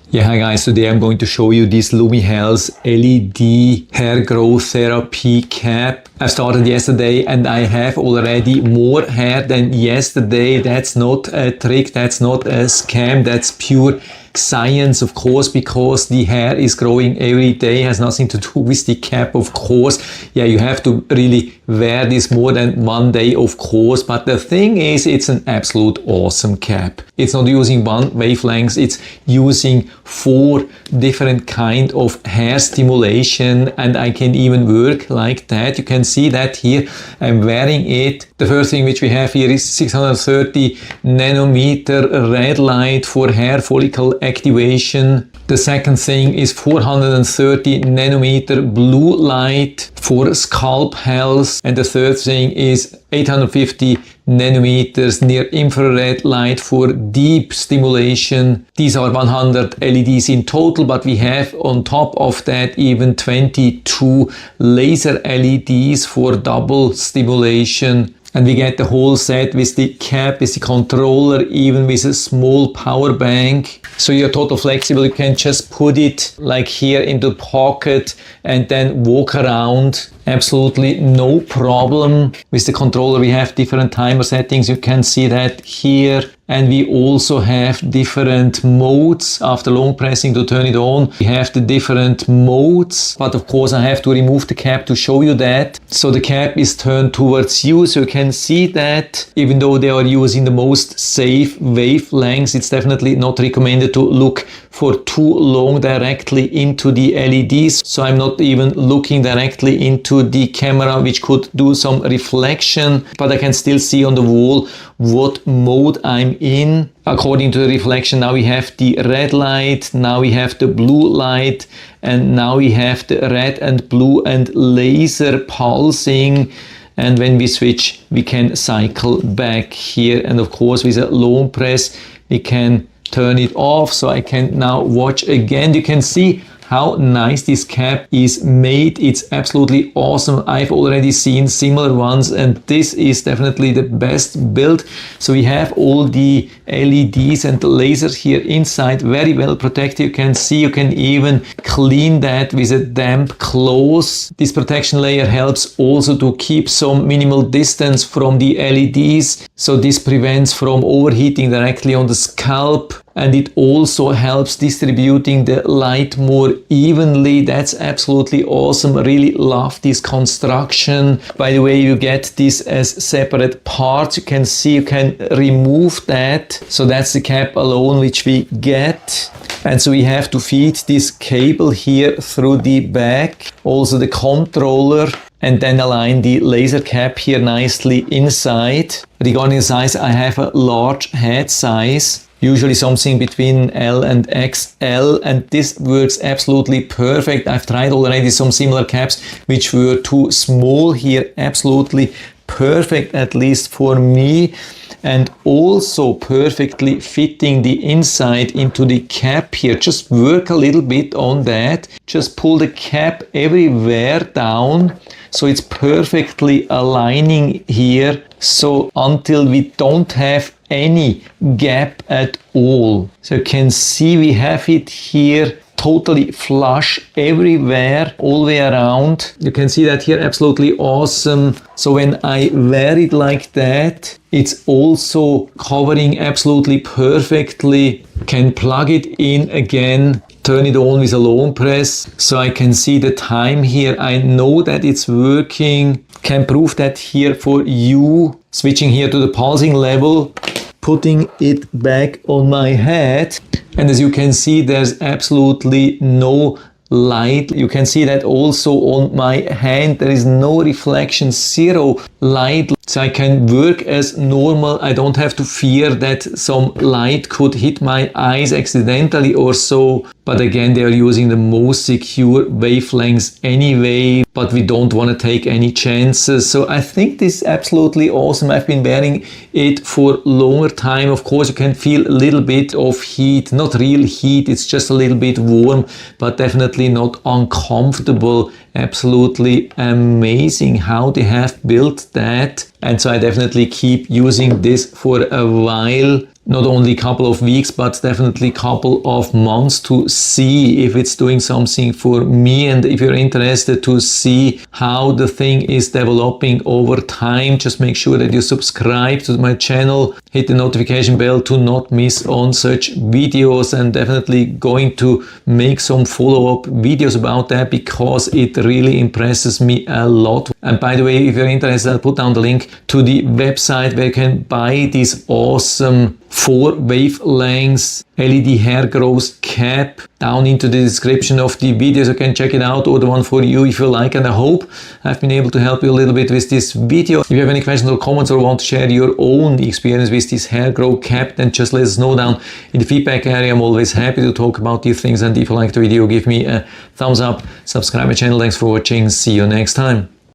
Yeah, hi guys, today I'm going to show you this LumyHealth LED Hair Growth Therapy Cap. I started yesterday and I have already more hair than yesterday. That's not a trick, that's not a scam, that's pure science, of course, because the hair is growing every day, has nothing to do with the cap, of course. Yeah, you have to really wear this more than one day, of course, but the thing is, it's an absolute awesome cap. It's not using one wavelength, it's using 4 different kind of hair stimulation, and I can even work like that. You can see that here. I'm wearing it. The first thing which we have here is 630 nanometer red light for hair follicle activation. The second thing is 430 nanometer blue light for scalp health. And the third thing is 850 nanometers near infrared light for deep stimulation. These are 100 LEDs in total, but we have on top of that even 22 laser LEDs for double stimulation. And we get the whole set with the cap, with the controller, even with a small power bank. So you're totally flexible. You can just put it like here in the pocket and then walk around. Absolutely no problem. With the controller we have different timer settings. You can see that here. And we also have different modes after long pressing to turn it on. We have the different modes, but of course I have to remove the cap to show you that. So the cap is turned towards you, so you can see that even though they are using the most safe wavelengths, it's definitely not recommended to look for too long directly into the LEDs. So I'm not even looking directly into the camera, which could do some reflection, but I can still see on the wall what mode I'm in. According to the reflection, now we have the red light, now we have the blue light, and now we have the red and blue and laser pulsing. And when we switch, we can cycle back here. And of course, with a long press, we can turn it off. So I can now watch again. You can see how nice this cap is made. It's absolutely awesome. I've already seen similar ones, and this is definitely the best build. So we have all the LEDs and the lasers here inside, very well protected. You can see, you can even clean that with a damp cloth. This protection layer helps also to keep some minimal distance from the LEDs. So this prevents from overheating directly on the scalp. And it also helps distributing the light more evenly. That's absolutely awesome. Really love this construction. By the way, you get this as separate parts. You can see you can remove that. So that's the cap alone which we get. And so we have to feed this cable here through the back, also the controller, and then align the laser cap here nicely inside. Regarding the size, I have a large head size. Usually something between L and XL, and this works absolutely perfect. I've tried already some similar caps which were too small here. Absolutely perfect, at least for me, and also perfectly fitting the inside into the cap here. Just work a little bit on that. Just pull the cap everywhere down so it's perfectly aligning here, so until we don't have any gap at all. So you can see we have it here totally flush everywhere, all the way around. You can see that here, absolutely awesome. So when I wear it like that, it's also covering absolutely perfectly. Can plug it in again, turn it on with a long press, so I can see the time here. I know that it's working. Can prove that here for you. Switching here to the pulsing level, putting it back on my head, and as you can see, there's absolutely no light. You can see that also on my hand. There is no reflection, zero light. So I can work as normal. I don't have to fear that some light could hit my eyes accidentally or so. But again, they are using the most secure wavelengths anyway, but we don't want to take any chances. So I think this is absolutely awesome. I've been wearing it for longer time. Of course, you can feel a little bit of heat, not real heat. It's just a little bit warm, but definitely not uncomfortable. Absolutely amazing how they have built that. And so I definitely keep using this for a while. not only a couple of weeks, but definitely a couple of months to see if it's doing something for me. And if you're interested to see how the thing is developing over time, just make sure that you subscribe to my channel, hit the notification bell to not miss on such videos, and definitely going to make some follow-up videos about that because it really impresses me a lot. And by the way, if you're interested, I'll put down the link to the website where you can buy this awesome 4 wavelengths LED hair growth cap down into the description of the video, so you can check it out, or the one for you if you like. And I hope I've been able to help you a little bit with this video. If you have any questions or comments or want to share your own experience with this hair growth cap, then just let us know down in the feedback area. I'm always happy to talk about these things. And if you like the video, give me a thumbs up, subscribe my channel. Thanks for watching. See you next time.